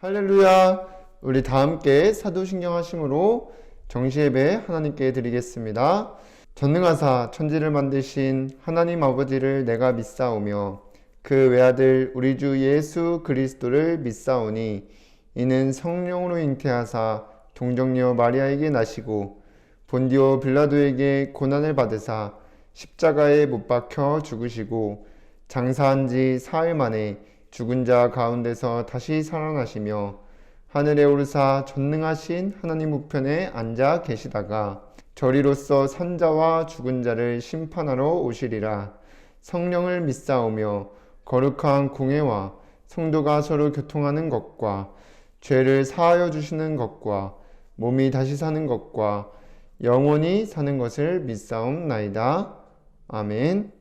할렐루야! 우리 다 함께 사도신경 하심으로 정시예배 하나님께 드리겠습니다. 전능하사 천지를 만드신 하나님 아버지를 내가 믿사오며 그 외아들 우리 주 예수 그리스도를 믿사오니 이는 성령으로 잉태하사 동정녀 마리아에게 나시고 본디오 빌라도에게 고난을 받으사 십자가에 못 박혀 죽으시고 장사한 지 사흘 만에 죽은 자 가운데서 다시 살아나시며 하늘에 오르사 전능하신 하나님 우편에 앉아 계시다가 저리로서 산자와 죽은 자를 심판하러 오시리라. 성령을 믿사오며 거룩한 공회와 성도가 서로 교통하는 것과 죄를 사하여 주시는 것과 몸이 다시 사는 것과 영원히 사는 것을 믿사옵나이다. 아멘.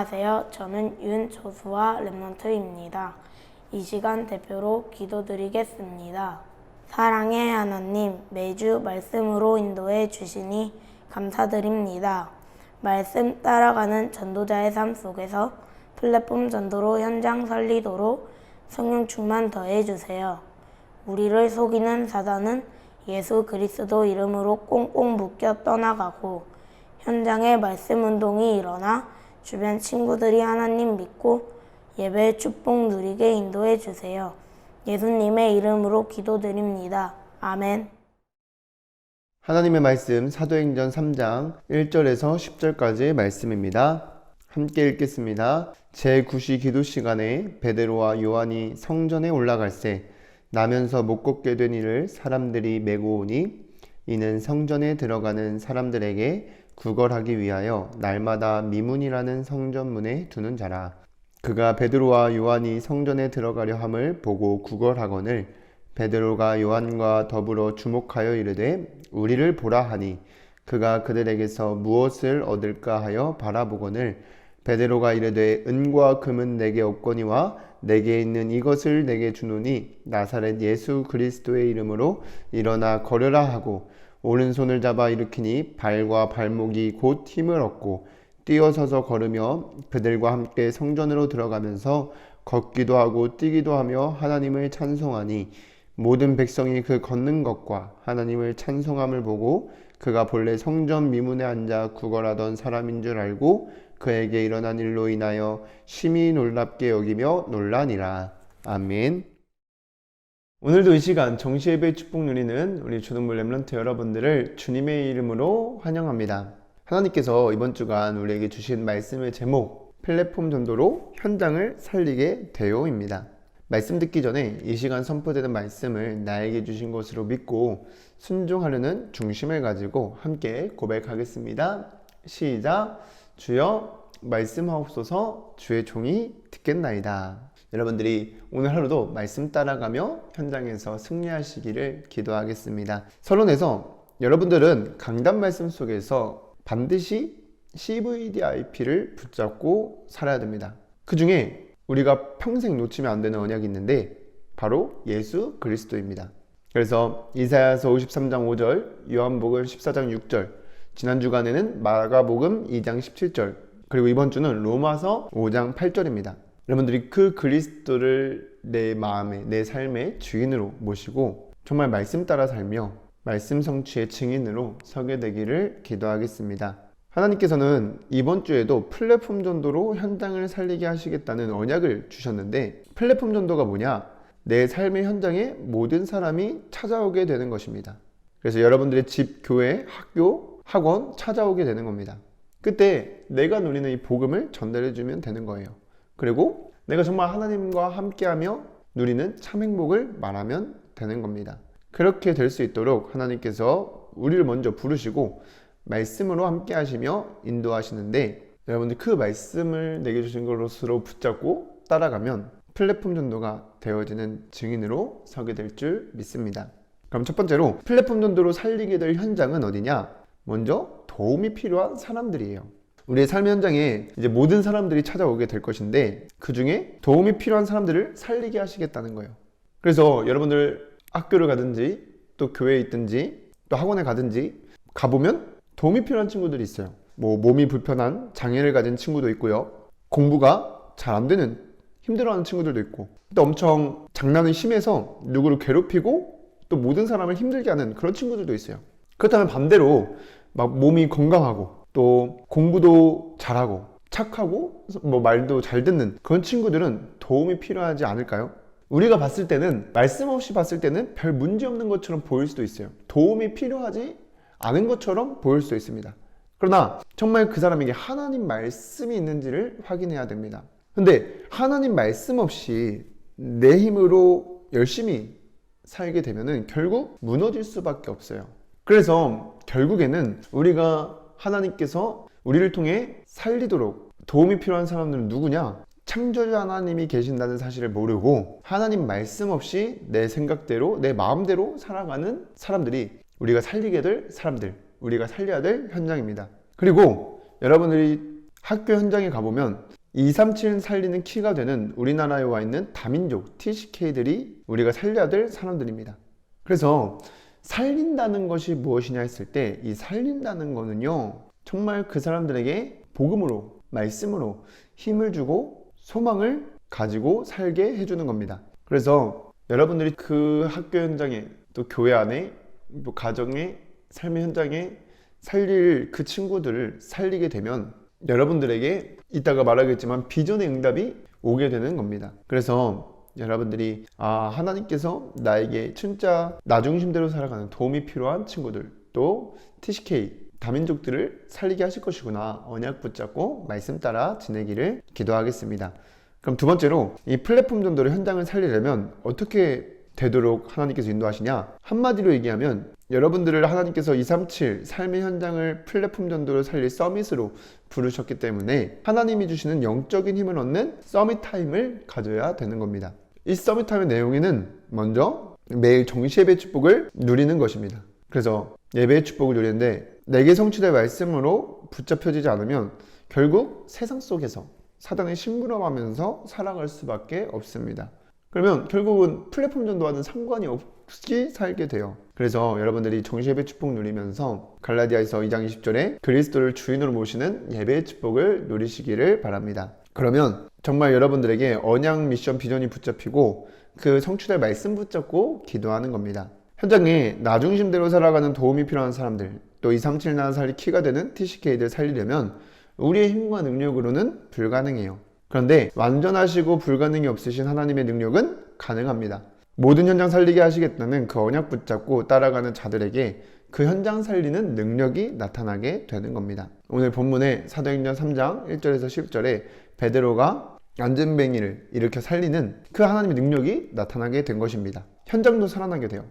안녕하세요. 저는 윤조수아 랩넌트입니다. 이 시간 대표로 기도드리겠습니다. 사랑의 하나님, 매주 말씀으로 인도해 주시니 감사드립니다. 말씀 따라가는 전도자의 삶 속에서 플랫폼 전도로 현장 살리도록 성령 충만 더해 주세요. 우리를 속이는 사단은 예수 그리스도 이름으로 꽁꽁 묶여 떠나가고 현장에 말씀 운동이 일어나 주변 친구들이 하나님 믿고 예배의 축복 누리게 인도해 주세요. 예수님의 이름으로 기도드립니다. 아멘. 하나님의 말씀 사도행전 3장 1절에서 10절까지의 말씀입니다. 함께 읽겠습니다. 제9시 기도 시간에 베드로와 요한이 성전에 올라갈새 나면서 못 걷게 된 이를 사람들이 메고 오니 이는 성전에 들어가는 사람들에게 구걸하기 위하여 날마다 미문이라는 성전문에 두는 자라. 그가 베드로와 요한이 성전에 들어가려 함을 보고 구걸하거늘 베드로가 요한과 더불어 주목하여 이르되 우리를 보라 하니 그가 그들에게서 무엇을 얻을까 하여 바라보거늘 베드로가 이르되 은과 금은 내게 없거니와 내게 있는 이것을 내게 주노니 나사렛 예수 그리스도의 이름으로 일어나 걸으라 하고 오른손을 잡아 일으키니 발과 발목이 곧 힘을 얻고 뛰어서서 걸으며 그들과 함께 성전으로 들어가면서 걷기도 하고 뛰기도 하며 하나님을 찬송하니 모든 백성이 그 걷는 것과 하나님을 찬송함을 보고 그가 본래 성전 미문에 앉아 구걸하던 사람인 줄 알고 그에게 일어난 일로 인하여 심히 놀랍게 여기며 놀라니라. 아멘. 오늘도 이 시간 정시예배 축복 누리는 우리 주동부 렘넌트 여러분들을 주님의 이름으로 환영합니다. 하나님께서 이번 주간 우리에게 주신 말씀의 제목 플랫폼 전도로 현장을 살리게 되어입니다. 말씀 듣기 전에 이 시간 선포되는 말씀을 나에게 주신 것으로 믿고 순종하려는 중심을 가지고 함께 고백하겠습니다. 시작. 주여 말씀하옵소서. 주의 종이 듣겠나이다. 여러분들이 오늘 하루도 말씀 따라가며 현장에서 승리하시기를 기도하겠습니다. 서론에서 여러분들은 강단 말씀 속에서 반드시 CVDIP를 붙잡고 살아야 됩니다. 그 중에 우리가 평생 놓치면 안 되는 언약이 있는데 바로 예수 그리스도입니다. 그래서 이사야서 53장 5절, 요한복음 14장 6절, 지난 주간에는 마가복음 2장 17절, 그리고 이번 주는 로마서 5장 8절입니다. 여러분들이 그 그리스도를 내 마음에, 내 삶의 주인으로 모시고 정말 말씀 따라 살며 말씀 성취의 증인으로 서게 되기를 기도하겠습니다. 하나님께서는 이번 주에도 플랫폼 전도로 현장을 살리게 하시겠다는 언약을 주셨는데 플랫폼 전도가 뭐냐? 내 삶의 현장에 모든 사람이 찾아오게 되는 것입니다. 그래서 여러분들의 집, 교회, 학교, 학원 찾아오게 되는 겁니다. 그때 내가 누리는 이 복음을 전달해 주면 되는 거예요. 그리고 내가 정말 하나님과 함께하며 누리는 참 행복을 말하면 되는 겁니다. 그렇게 될 수 있도록 하나님께서 우리를 먼저 부르시고 말씀으로 함께 하시며 인도하시는데 여러분들 그 말씀을 내게 주신 것으로 붙잡고 따라가면 플랫폼 전도가 되어지는 증인으로 서게 될 줄 믿습니다. 그럼 첫 번째로 플랫폼 전도로 살리게 될 현장은 어디냐? 먼저 도움이 필요한 사람들이에요. 우리의 삶 현장에 이제 모든 사람들이 찾아오게 될 것인데 그 중에 도움이 필요한 사람들을 살리게 하시겠다는 거예요. 그래서 여러분들 학교를 가든지 또 교회에 있든지 또 학원에 가든지 가보면 도움이 필요한 친구들이 있어요. 몸이 불편한 장애를 가진 친구도 있고요. 공부가 잘 안 되는 힘들어하는 친구들도 있고 또 엄청 장난이 심해서 누구를 괴롭히고 또 모든 사람을 힘들게 하는 그런 친구들도 있어요. 그렇다면 반대로 막 몸이 건강하고 또 공부도 잘하고 착하고 말도 잘 듣는 그런 친구들은 도움이 필요하지 않을까요? 우리가 봤을 때는 말씀 없이 봤을 때는 별 문제 없는 것처럼 보일 수도 있어요. 도움이 필요하지 않은 것처럼 보일 수 있습니다. 그러나 정말 그 사람에게 하나님 말씀이 있는지를 확인해야 됩니다. 근데 하나님 말씀 없이 내 힘으로 열심히 살게 되면은 결국 무너질 수밖에 없어요. 그래서 결국에는 우리가 하나님께서 우리를 통해 살리도록 도움이 필요한 사람들은 누구냐? 창조자 하나님이 계신다는 사실을 모르고 하나님 말씀 없이 내 생각대로 내 마음대로 살아가는 사람들이 우리가 살리게 될 사람들, 우리가 살려야 될 현장입니다. 그리고 여러분들이 학교 현장에 가보면 237 살리는 키가 되는 우리나라에 와 있는 다민족 TCK들이 우리가 살려야 될 사람들입니다. 그래서 살린다는 것이 무엇이냐 했을 때 이 살린다는 거는요 정말 그 사람들에게 복음으로 말씀으로 힘을 주고 소망을 가지고 살게 해주는 겁니다. 그래서 여러분들이 그 학교 현장에 또 교회 안에 또 가정의 삶의 현장에 살릴 그 친구들을 살리게 되면 여러분들에게 이따가 말하겠지만 비전의 응답이 오게 되는 겁니다. 그래서 여러분들이 하나님께서 나에게 진짜 나 중심대로 살아가는 도움이 필요한 친구들 또 TCK 다민족들을 살리게 하실 것이구나 언약 붙잡고 말씀 따라 지내기를 기도하겠습니다. 그럼 두 번째로 이 플랫폼 전도로 현장을 살리려면 어떻게 되도록 하나님께서 인도하시냐? 한마디로 얘기하면 여러분들을 하나님께서 237 삶의 현장을 플랫폼 전도로 살릴 서밋으로 부르셨기 때문에 하나님이 주시는 영적인 힘을 얻는 서밋 타임을 가져야 되는 겁니다. 이 서밋 타임의 내용에는 먼저 매일 정시 예배 축복을 누리는 것입니다. 그래서 예배의 축복을 누리는데 내게 성취될 말씀으로 붙잡혀지지 않으면 결국 세상 속에서 사단의 심부름하면서 살아갈 수밖에 없습니다. 그러면 결국은 플랫폼 전도와는 상관이 없이 살게 돼요. 그래서 여러분들이 정시 예배 축복 누리면서 갈라디아서 2장 20절에 그리스도를 주인으로 모시는 예배의 축복을 누리시기를 바랍니다. 그러면 정말 여러분들에게 언약 미션 비전이 붙잡히고 그 성취될 말씀 붙잡고 기도하는 겁니다. 현장에 나 중심대로 살아가는 도움이 필요한 사람들, 또 237 나라 살리 키가 되는 TCK들 살리려면 우리의 힘과 능력으로는 불가능해요. 그런데 완전하시고 불가능이 없으신 하나님의 능력은 가능합니다. 모든 현장 살리게 하시겠다는 그 언약 붙잡고 따라가는 자들에게 그 현장 살리는 능력이 나타나게 되는 겁니다. 오늘 본문의 사도행전 3장 1절에서 10절에 베드로가 안전뱅이를 일으켜 살리는 그 하나님의 능력이 나타나게 된 것입니다. 현장도 살아나게 돼요.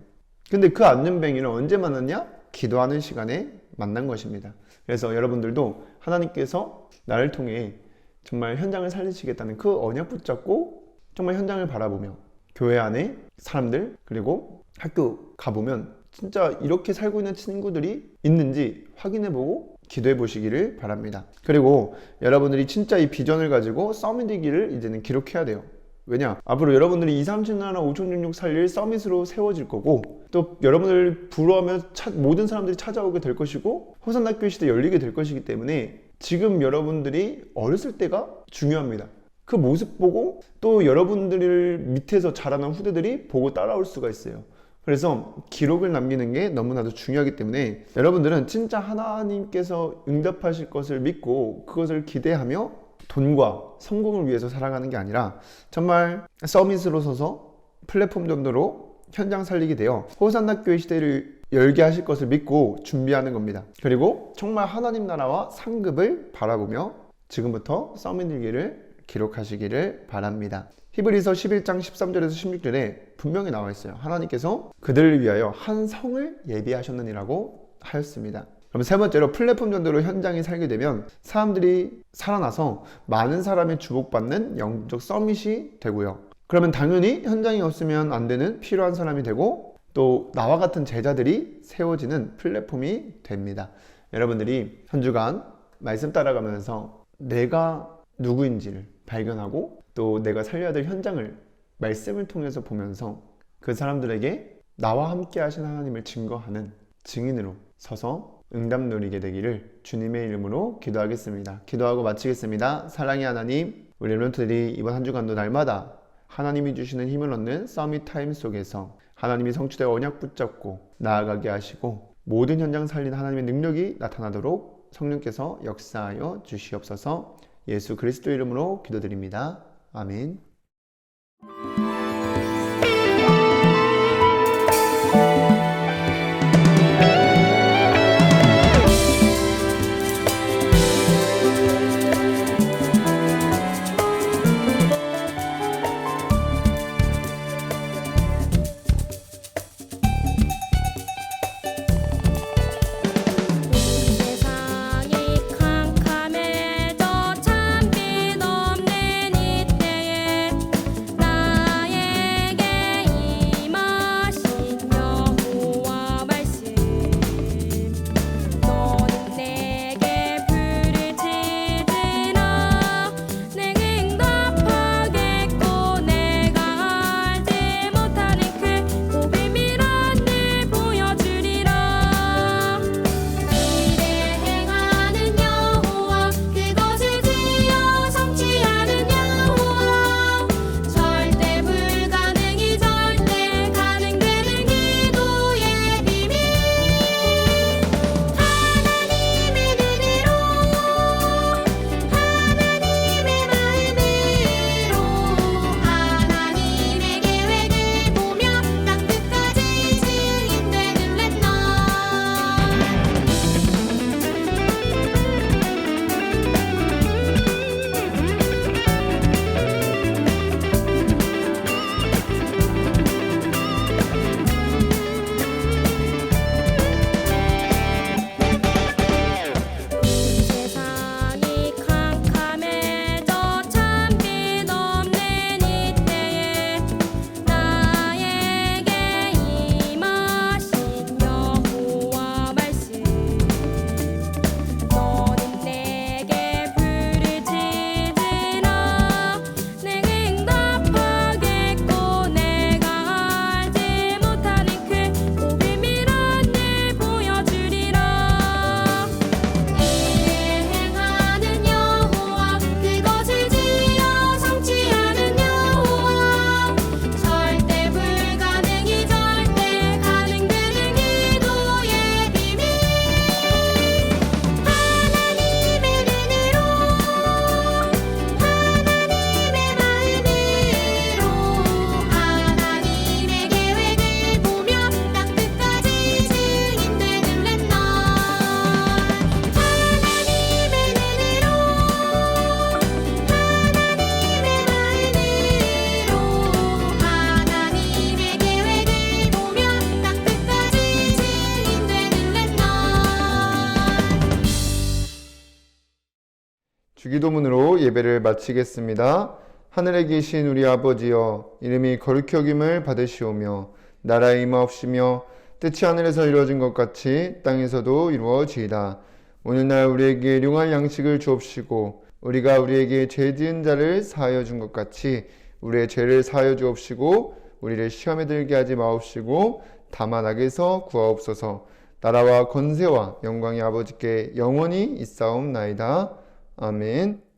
근데 그 안전뱅이를 언제 만났냐? 기도하는 시간에 만난 것입니다. 그래서 여러분들도 하나님께서 나를 통해 정말 현장을 살리시겠다는 그 언약 붙잡고 정말 현장을 바라보며 교회 안에 사람들 그리고 학교 가보면 진짜 이렇게 살고 있는 친구들이 있는지 확인해보고 기도해 보시기를 바랍니다. 그리고 여러분들이 진짜 이 비전을 가지고 서밋이기를 이제는 기록해야 돼요. 왜냐? 앞으로 여러분들이 237 나라 5066 살릴 서밋으로 세워질 거고 또 여러분을 부러워하며 모든 사람들이 찾아오게 될 것이고 호산나 교회 시대 열리게 될 것이기 때문에 지금 여러분들이 어렸을 때가 중요합니다. 그 모습 보고 또 여러분들 밑에서 자라난 후대들이 보고 따라올 수가 있어요. 그래서 기록을 남기는 게 너무나도 중요하기 때문에 여러분들은 진짜 하나님께서 응답하실 것을 믿고 그것을 기대하며 돈과 성공을 위해서 살아가는 게 아니라 정말 서밋으로 서서 플랫폼 정도로 현장 살리게 되어 호산나 교회 시대를 열게 하실 것을 믿고 준비하는 겁니다. 그리고 정말 하나님 나라와 상급을 바라보며 지금부터 서밋 일기를 기록하시기를 바랍니다. 히브리서 11장 13절에서 16절에 분명히 나와 있어요. 하나님께서 그들을 위하여 한 성을 예비하셨느니라고 하였습니다. 그럼 세 번째로 플랫폼 전도로 현장이 살게 되면 사람들이 살아나서 많은 사람이 주목받는 영적 서밋이 되고요. 그러면 당연히 현장이 없으면 안 되는 필요한 사람이 되고 또 나와 같은 제자들이 세워지는 플랫폼이 됩니다. 여러분들이 한 주간 말씀 따라가면서 내가 누구인지를 발견하고 또 내가 살려야 될 현장을 말씀을 통해서 보면서 그 사람들에게 나와 함께 하신 하나님을 증거하는 증인으로 서서 응답 누리게 되기를 주님의 이름으로 기도하겠습니다. 기도하고 마치겠습니다. 사랑의 하나님, 우리 렘넌트들이 이번 한 주간도 날마다 하나님이 주시는 힘을 얻는 서밋 타임 속에서 하나님이 성취될 언약 붙잡고 나아가게 하시고 모든 현장 살린 하나님의 능력이 나타나도록 성령께서 역사하여 주시옵소서. 예수 그리스도 이름으로 기도드립니다. 아멘. 세상이 캄캄해져 찬빛 없는 이때에 나 주기도문으로 예배를 마치겠습니다. 하늘에 계신 우리 아버지여, 이름이 거룩히 여김을 받으시오며 나라의 임하옵시며 뜻이 하늘에서 이루어진 것 같이 땅에서도 이루어지이다. 오늘날 우리에게 일용할 양식을 주옵시고 우리가 우리에게 죄 지은 자를 사하여 준 것 같이 우리의 죄를 사하여 주옵시고 우리를 시험에 들게 하지 마옵시고 다만 악에서 구하옵소서. 나라와 권세와 영광이 아버지께 영원히 있사옵나이다. 아멘.